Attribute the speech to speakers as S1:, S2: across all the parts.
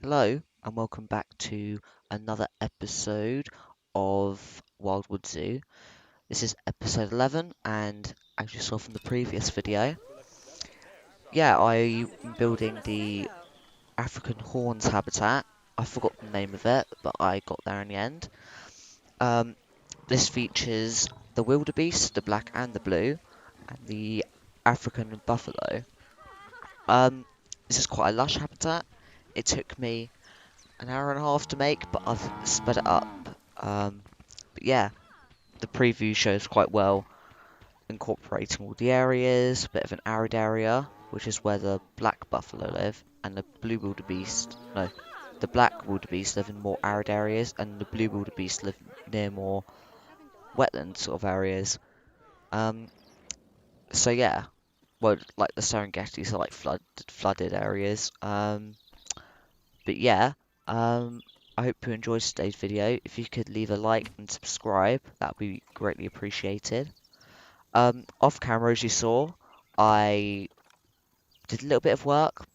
S1: Hello and welcome back to another episode of Wildwood Zoo. This is episode 11 and as you saw from the previous video, I'm building the African Horns habitat. I forgot the name of it, but I got there in the end. Um, this features the wildebeest, the black and the blue, and the African buffalo. This is quite a lush habitat. It took me an hour and a half to make, but I've sped it up. But yeah, the preview shows quite well, incorporating all the areas, a bit of an arid area, which is where the black buffalo live, and the blue wildebeest, no, the black wildebeest live in more arid areas, and the blue wildebeest live near more wetland sort of areas. Um, so yeah, well, like the Serengeti's are like flooded areas. But yeah, um, I hope you enjoyed today's video. If you could leave a like and subscribe, that would be greatly appreciated. Off camera, as you saw, I did a little bit of work.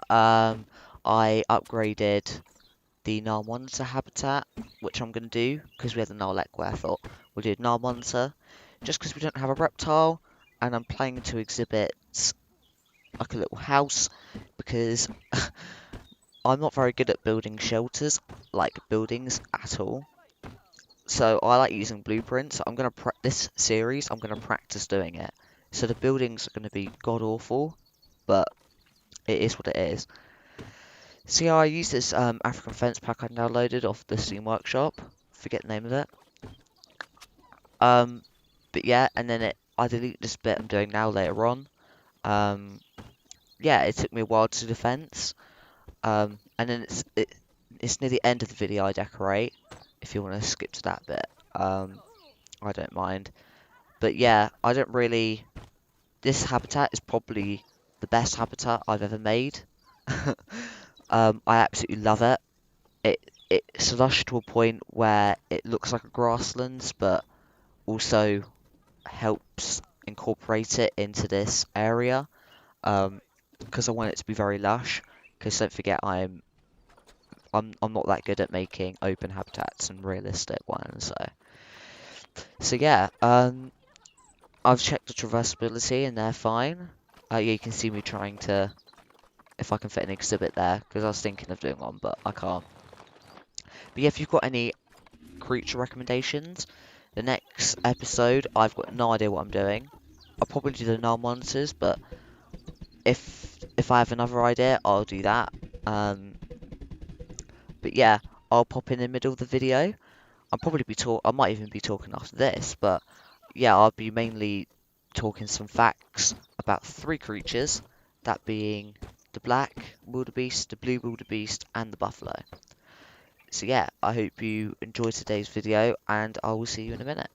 S1: I upgraded the Nile monitor habitat, which I'm going to do because we had the Nile equa. I thought we'll do Nile monitor just because we don't have a reptile, and I'm planning to exhibit like a little house because I'm not very good at building shelters, like buildings at all. So I like using blueprints. I'm gonna this series. I'm gonna practice doing it. So the buildings are gonna be god awful, but it is what it is. So yeah, I use this African fence pack I downloaded off the Steam Workshop. Forget the name of it. But yeah, and then I delete this bit I'm doing now later on. Yeah, it took me a while to do the fence. And then it's near the end of the video I decorate. If you want to skip to that bit, I don't mind. But yeah, I don't really. This habitat is probably the best habitat I've ever made. I absolutely love it. It's lush to a point where it looks like a grasslands, but also helps incorporate it into this area. Because I want it to be very lush. Because don't forget, I'm not that good at making open habitats and realistic ones. So yeah. I've checked the traversability and they're fine. Yeah, you can see me trying to, if I can fit an exhibit there, because I was thinking of doing one, but I can't. But yeah, if you've got any creature recommendations, the next episode, I've got no idea what I'm doing. I'll probably do the null monsters, but if I have another idea, I'll do that. But yeah, I'll pop in the middle of the video. I might even be talking after this, but yeah, I'll be mainly talking some facts about three creatures, that being the black wildebeest, the blue wildebeest, and the buffalo. So yeah, I hope you enjoyed today's video, and I will see you in a minute.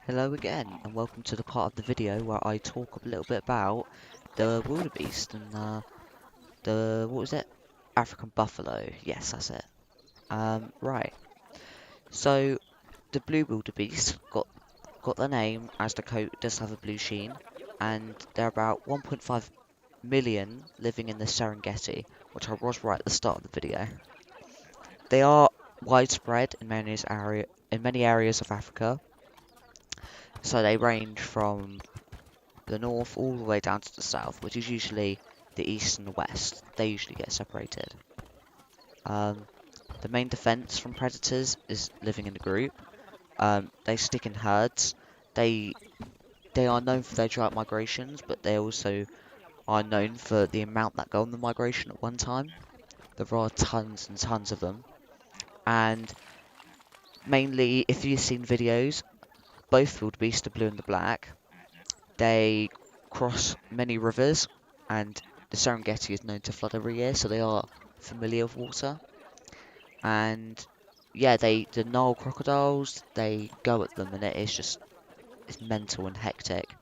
S1: Hello again, and welcome to the part of the video where I talk a little bit about the wildebeest and what was it? African buffalo. Yes, that's it. Right. So the blue wildebeest got their name as the coat does have a blue sheen, and there are about 1.5 million living in the Serengeti, which I was right at the start of the video. They are widespread in many areas of Africa, so they range from the north all the way down to the south, which is usually the east and the west. They usually get separated. Um, the main defense from predators is living in a group. They stick in herds. They they are known for their drought migrations, but they also are known for the amount that go on the migration at one time. There are tons and tons of them, and mainly, if you've seen videos, both wildebeest, the blue and the black, they cross many rivers, and the Serengeti is known to flood every year, so they are familiar with water. And yeah, the Nile crocodiles, they go at them, and it's mental and hectic.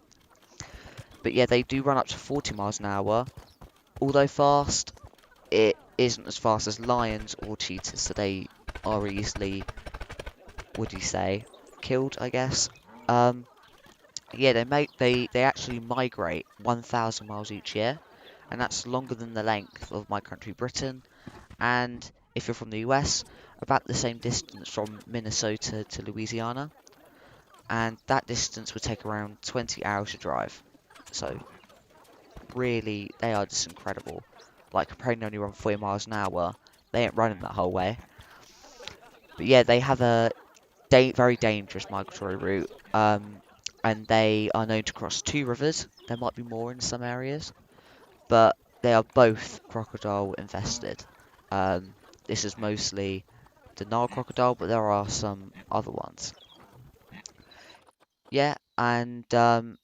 S1: But yeah, they do run up to 40 miles an hour. Although fast, it isn't as fast as lions or cheetahs, so they are easily, what do you say, killed, I guess. Um, yeah, they actually migrate 1,000 miles each year, and that's longer than the length of my country, Britain. And if you're from the US, about the same distance from Minnesota to Louisiana, and that distance would take around 20 hours to drive. So really, they are just incredible. Like a plane only run 40 miles an hour, they ain't running that whole way. But yeah, they have a very dangerous migratory route. And they are known to cross two rivers. There might be more in some areas, but they are both crocodile infested. This is mostly the Nile crocodile, but there are some other ones. Yeah, and the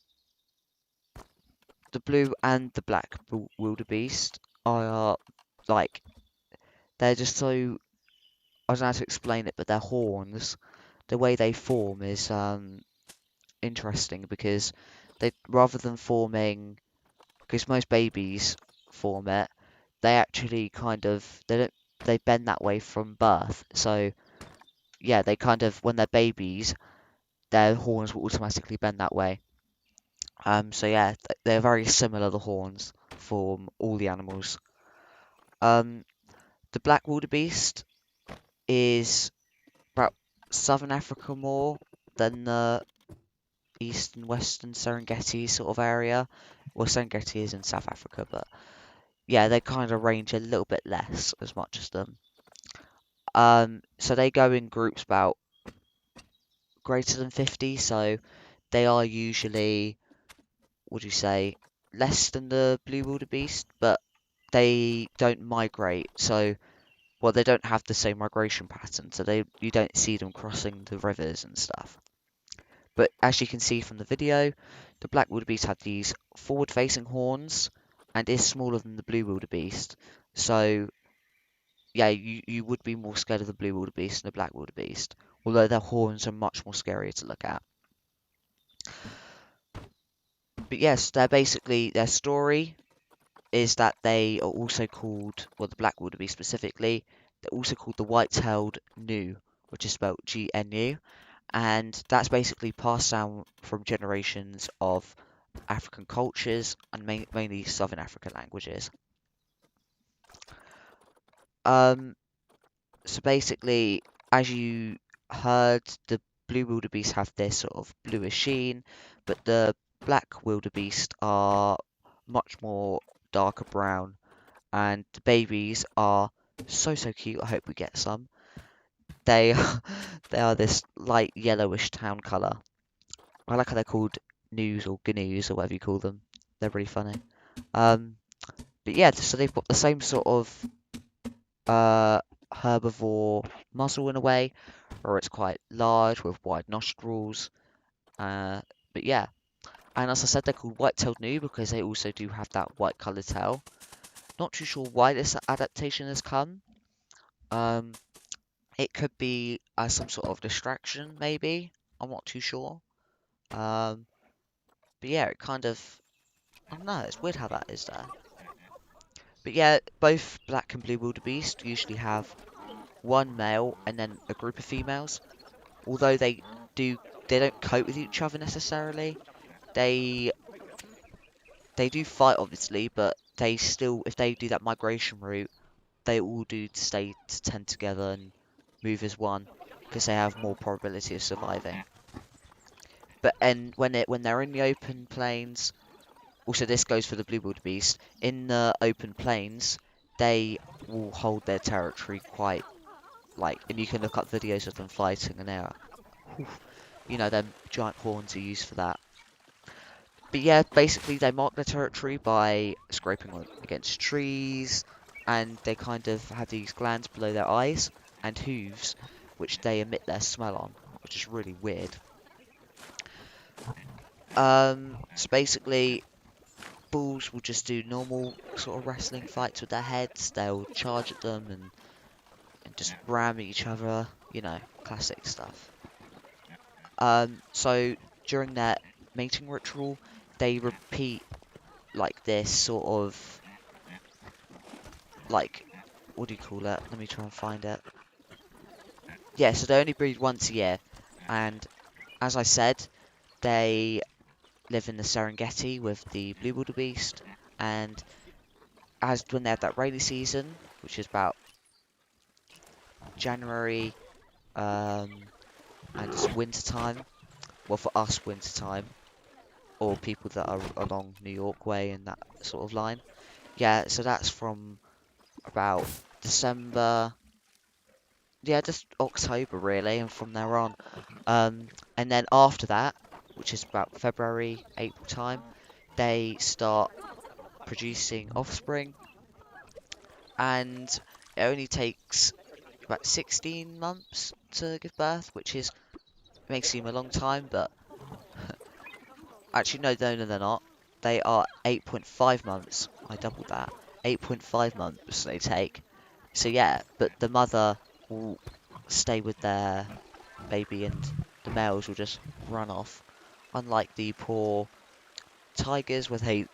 S1: blue and the black wildebeest are like they're just so I don't know how to explain it, but their horns, the way they form is interesting because they rather than forming because most babies form it, they actually kind of they bend that way from birth. So yeah, they kind of when they're babies, their horns will automatically bend that way. So yeah, they're very similar, the horns, for all the animals. Um, the black wildebeest is about southern Africa more than the east and western Serengeti sort of area. Well, Serengeti is in South Africa, but yeah, they kind of range a little bit less as much as them. So they go in groups about greater than 50, so they are usually, what do you say, less than the blue wildebeest, but they don't migrate. So, well, they don't have the same migration pattern, so you don't see them crossing the rivers and stuff. But as you can see from the video, the black wildebeest had these forward-facing horns and is smaller than the blue wildebeest. So, yeah, you would be more scared of the blue wildebeest than the black wildebeest, although their horns are much more scarier to look at. But yes, they're basically their story is that they are also called, well, the black wildebeest specifically, they're also called the white-tailed gnu, which is spelled GNU, and that's basically passed down from generations of African cultures and mainly Southern African languages. Um, so basically, as you heard, the blue wildebeest have this sort of bluish sheen, but the black wildebeest are much more darker brown, and the babies are so cute. I hope we get some. They they are this light yellowish town colour. I like how they're called news or gnu's or whatever you call them. They're really funny. Um, but yeah, so they've got the same sort of uh, herbivore muzzle in a way, or it's quite large with wide nostrils. Uh, but yeah, and as I said, they're called white-tailed gnu because they also do have that white coloured tail. Not too sure why this adaptation has come. Um, it could be as some sort of distraction, maybe. I'm not too sure. Um, but yeah, it kind of, I don't know, it's weird how that is there. But yeah, both black and blue wildebeest usually have one male and then a group of females. Although do, they don't cope with each other necessarily. They they do fight obviously, but they still, if they do that migration route, they all do stay to tend together and move as one because they have more probability of surviving. But and when they're in the open plains, also this goes for the blue wildebeest. In the open plains, they will hold their territory quite like, and you can look up videos of them fighting, and they're, you know, them giant horns are used for that. But yeah, basically they mark their territory by scraping on against trees, and they kind of have these glands below their eyes and hooves, which they emit their smell on, which is really weird. So basically, bulls will just do normal sort of wrestling fights with their heads. They'll charge at them and just ram each other, you know, classic stuff. So during their mating ritual, they repeat like this sort of like, what do you call it? Let me try and find it. Yeah, so they only breed once a year, and as I said, they live in the Serengeti with the blue wildebeest, and as when they have that rainy season, which is about January, and it's winter time. Well, for us, winter time, or people that are along New York way and that sort of line. Yeah, so that's from about December, yeah, just October really, and from there on. And then after that, which is about February, April time, they start producing offspring, and it only takes about 16 months to give birth, which is may seem a long time, but actually no, they're not. They are 8.5 months. I doubled that. 8.5 months they take. So yeah, but the mother will stay with their baby and the males will just run off. Unlike the poor tigers where they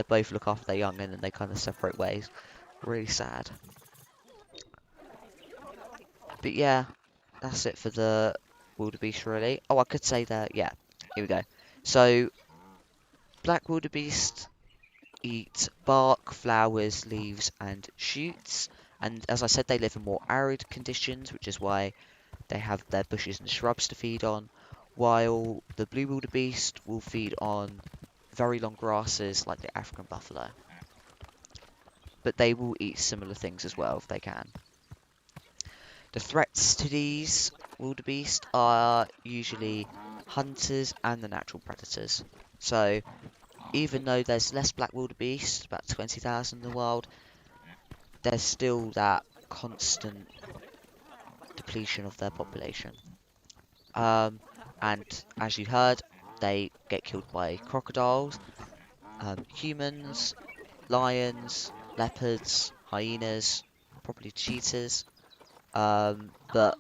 S1: both look after their young and then they kind of separate ways. Really sad. But yeah, that's it for the wildebeest really. Oh, I could say that, yeah. Here we go. So black wildebeest eat bark, flowers, leaves, and shoots. And as I said, they live in more arid conditions, which is why they have their bushes and shrubs to feed on, while the blue wildebeest will feed on very long grasses like the African buffalo. But they will eat similar things as well if they can. The threats to these wildebeest are usually hunters and the natural predators. So even though there's less black wildebeest, about 20,000 in the wild, there's still that constant depletion of their population. Um, and as you heard, they get killed by crocodiles, humans, lions, leopards, hyenas, probably cheetahs. But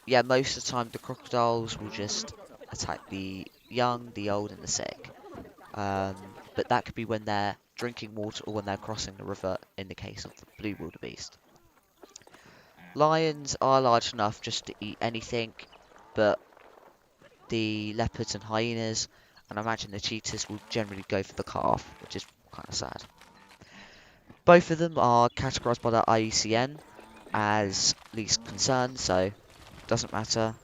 S1: yeah, most of the time the crocodiles will just attack the young, the old, and the sick. But that could be when they're drinking water or when they're crossing the river in the case of the blue wildebeest. Lions are large enough just to eat anything, but the leopards and hyenas, and I imagine the cheetahs will generally go for the calf, which is kind of sad. Both of them are categorised by the IUCN as least concern, so doesn't matter.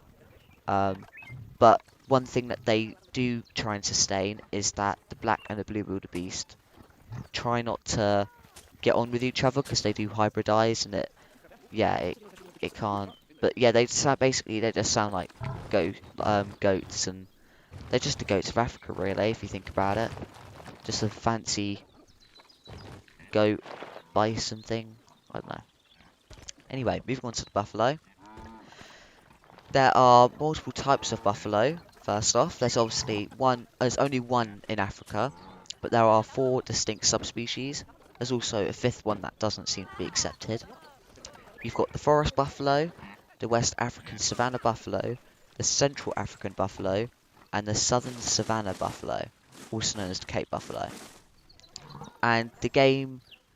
S1: But one thing that they do try and sustain is that the black and the blue wildebeest try not to get on with each other because they do hybridize, and it can't. But yeah, they just sound like goats, and they're just the goats of Africa, really, if you think about it. Just a fancy goat bison thing. I don't know. Anyway, moving on to the buffalo. There are multiple types of buffalo. First off, there's only one in Africa, but there are 4 distinct subspecies. There's also a 5th one that doesn't seem to be accepted. You've got the forest buffalo, the West African savanna buffalo, the Central African buffalo, and the southern savanna buffalo, also known as the Cape buffalo. And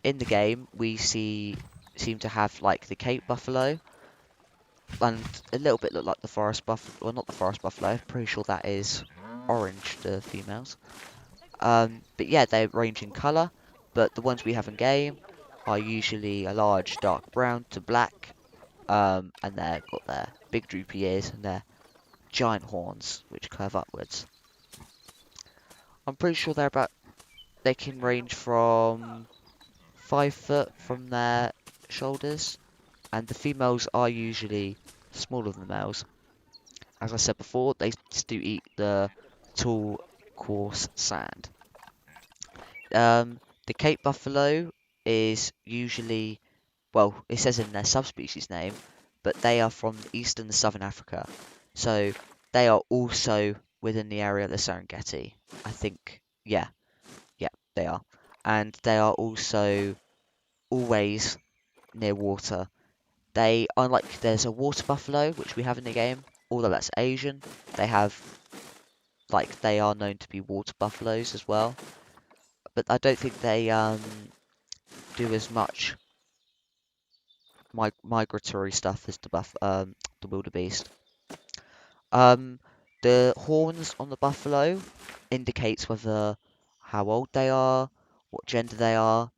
S1: in the game, we seem to have like the Cape buffalo, and a little bit look like the forest buffalo. Well, not the forest buffalo. Pretty sure that is orange, the females. But yeah, they range in colour, but the ones we have in game are usually a large dark brown to black, and they've got their big droopy ears and their giant horns, which curve upwards. I'm pretty sure they can range from 5 foot from their shoulders, and the females are usually smaller than the males. As I said before, they do eat the tall, coarse sand. The Cape buffalo is usually, well, it says in their subspecies name, but they are from eastern southern Africa. So they are also within the area of the Serengeti. I think, yeah, they are. And they are also always near water. They, unlike there's a water buffalo, which we have in the game, although that's Asian, they have, like, they are known to be water buffaloes as well. But I don't think they do as much migratory stuff as the wildebeest. Um, the horns on the buffalo indicates whether how old they are, what gender they are,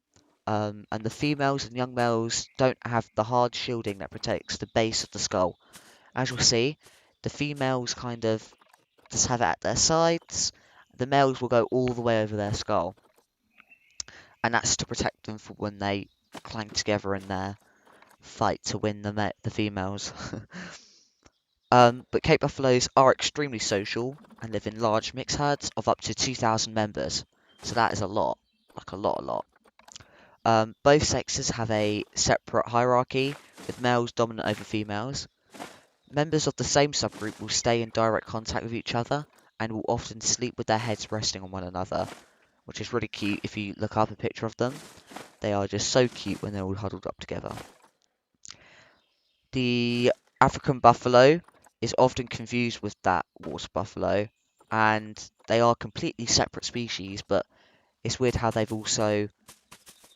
S1: and the females and young males don't have the hard shielding that protects the base of the skull. As you'll see, the females kind of just have it at their sides. The males will go all the way over their skull, and that's to protect them for when they clang together in their fight to win the females. But Cape buffaloes are extremely social and live in large mixed herds of up to 2,000 members. So that is a lot, like a lot. Both sexes have a separate hierarchy, with males dominant over females. Members of the same subgroup will stay in direct contact with each other and will often sleep with their heads resting on one another, which is really cute if you look up a picture of them. They are just so cute when they're all huddled up together. The African buffalo is often confused with that water buffalo, and they are completely separate species, but it's weird how they've also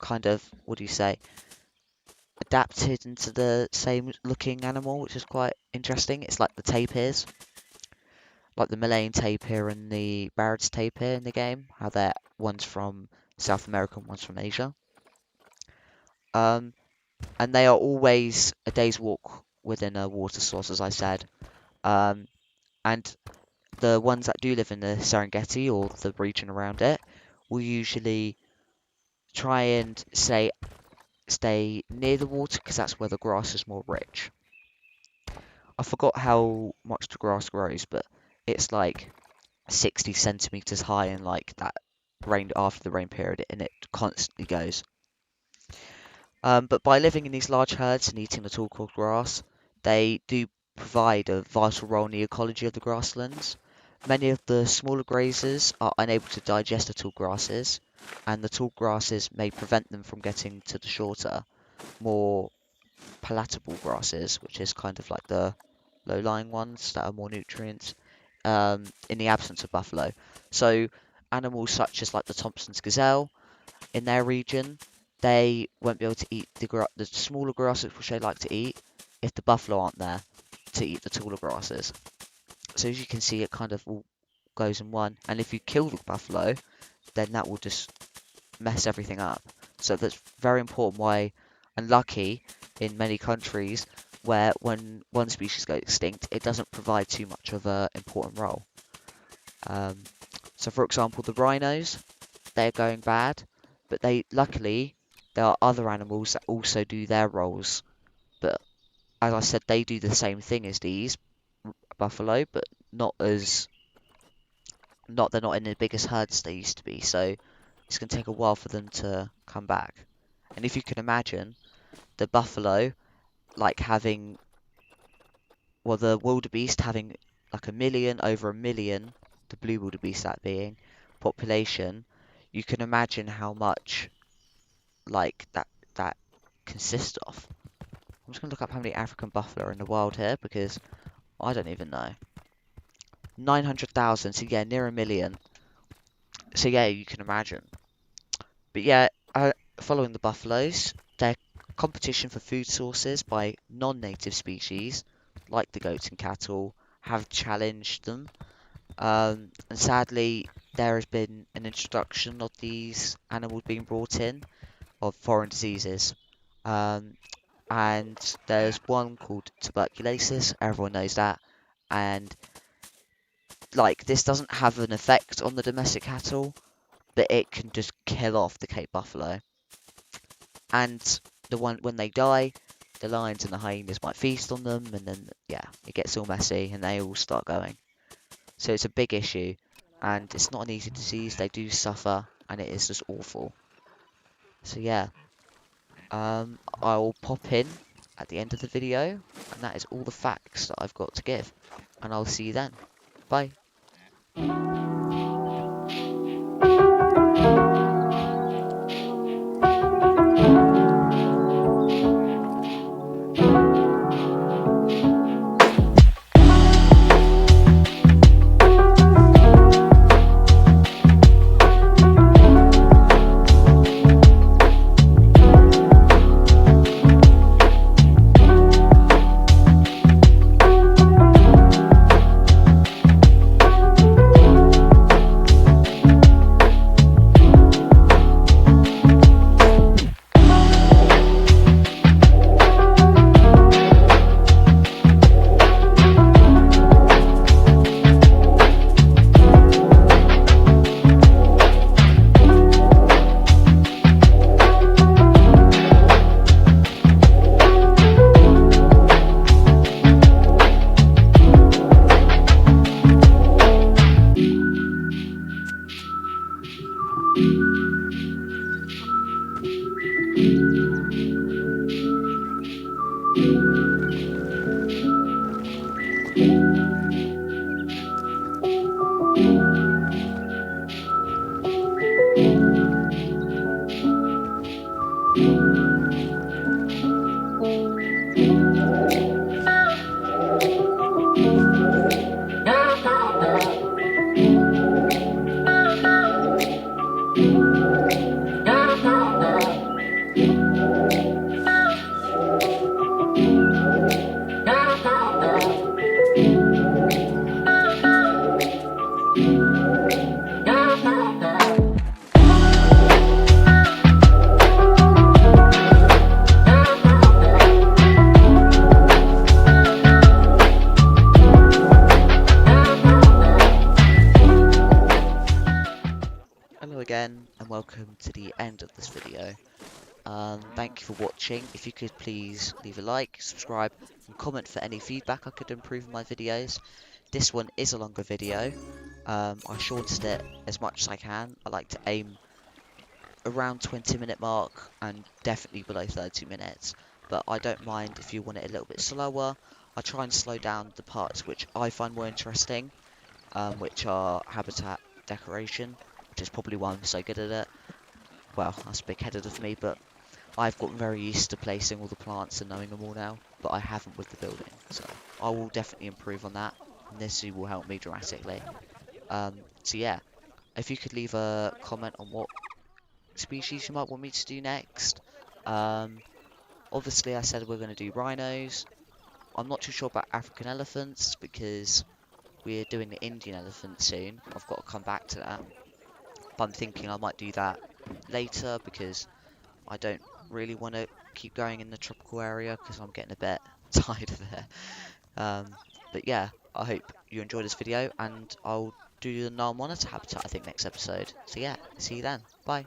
S1: kind of, what do you say, adapted into the same looking animal, which is quite interesting. It's like the tapirs, like the Malayan tapir and the Barrett's tapir in the game, how they're one's from South America and one's from Asia. And they are always a day's walk within a water source, as I said. And the ones that do live in the Serengeti or the region around it will usually try and stay near the water because that's where the grass is more rich. I forgot how much the grass grows, but it's like 60 centimeters high in like that rain after the rain period, and it constantly goes. But by living in these large herds and eating the tall cord grass, they do provide a vital role in the ecology of the grasslands. Many of the smaller grazers are unable to digest the tall grasses, and the tall grasses may prevent them from getting to the shorter, more palatable grasses, which is kind of like the low-lying ones that are more nutrients, in the absence of buffalo. So animals such as like the Thompson's gazelle in their region, they won't be able to eat the smaller grasses which they like to eat if the buffalo aren't there to eat the taller grasses. So as you can see, it kind of all goes in one. And if you kill the buffalo, then that will just mess everything up. So that's very important why, and lucky in many countries where when one species goes extinct, it doesn't provide too much of an important role. So for example, the rhinos, they're going bad, but luckily there are other animals that also do their roles. But as I said, they do the same thing as these buffalo, but they're not in the biggest herds they used to be. So it's going to take a while for them to come back. And if you can imagine the buffalo like having, well, the wildebeest having like over a million, the blue wildebeest that being population, you can imagine how much like that consists of. I'm just gonna look up how many African buffalo are in the wild here because I don't even know. 900,000, so yeah, near a million. So yeah, you can imagine. But yeah, following the buffaloes, their competition for food sources by non-native species, like the goats and cattle, have challenged them. And sadly, there has been an introduction of these animals being brought in, of foreign diseases. Um, and there's one called tuberculosis, everyone knows that. And like, this doesn't have an effect on the domestic cattle, but it can just kill off the Cape Buffalo. And when they die, the lions and the hyenas might feast on them, and then yeah, it gets all messy, and they all start going. So it's a big issue, and it's not an easy disease. They do suffer, and it is just awful. So yeah, I'll pop in at the end of the video, and that is all the facts that I've got to give. And I'll see you then. Bye. Hello again, and welcome to the end of this video. Thank you for watching. If you could please leave a like, subscribe, and comment for any feedback I could improve my videos. This one is a longer video. I shortened it as much as I can. I like to aim around 20-minute mark and definitely below 30 minutes. But I don't mind if you want it a little bit slower. I try and slow down the parts which I find more interesting, which are habitat decoration, which is probably why I'm so good at it. Well, that's big-headed of me, but I've gotten very used to placing all the plants and knowing them all now, but I haven't with the building, so I will definitely improve on that, and this will help me dramatically. So yeah, if you could leave a comment on what species you might want me to do next. Obviously I said we're going to do rhinos. I'm not too sure about African elephants, because we're doing the Indian elephant soon. I've got to come back to that, but I'm thinking I might do that later, because I don't really want to keep going in the tropical area because I'm getting a bit tired of it. But yeah, I hope you enjoyed this video, and I'll do the Nile monitor habitat I think next episode. So yeah, see you then. Bye.